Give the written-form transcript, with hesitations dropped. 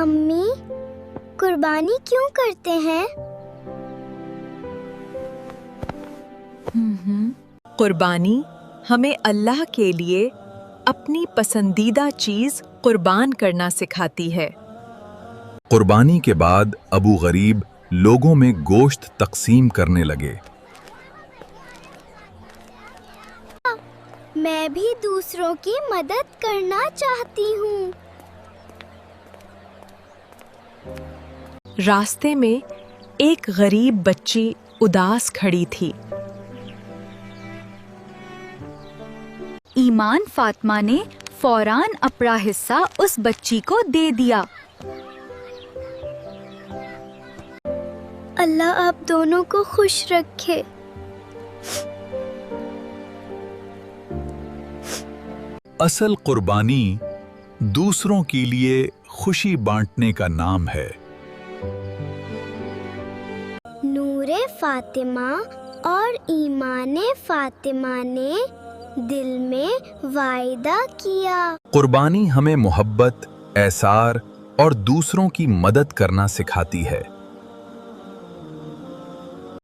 امی قربانی کیوں کرتے ہیں؟ قربانی ہمیں اللہ کے لیے اپنی پسندیدہ چیز قربان کرنا سکھاتی ہے۔ قربانی کے بعد ابو غریب لوگوں میں گوشت تقسیم کرنے لگے۔ میں بھی دوسروں کی مدد کرنا چاہتی ہوں۔ راستے میں ایک غریب بچی اداس کھڑی تھی۔ ایمان فاطمہ نے فوراً اپنا حصہ اس بچی کو دے دیا۔ اللہ آپ دونوں کو خوش رکھے۔ اصل قربانی دوسروں کے لیے خوشی بانٹنے کا نام ہے۔ نور فاطمہ اور ایمان فاطمہ نے دل میں وعدہ کیا۔ قربانی ہمیں محبت، ایثار اور دوسروں کی مدد کرنا سکھاتی ہے۔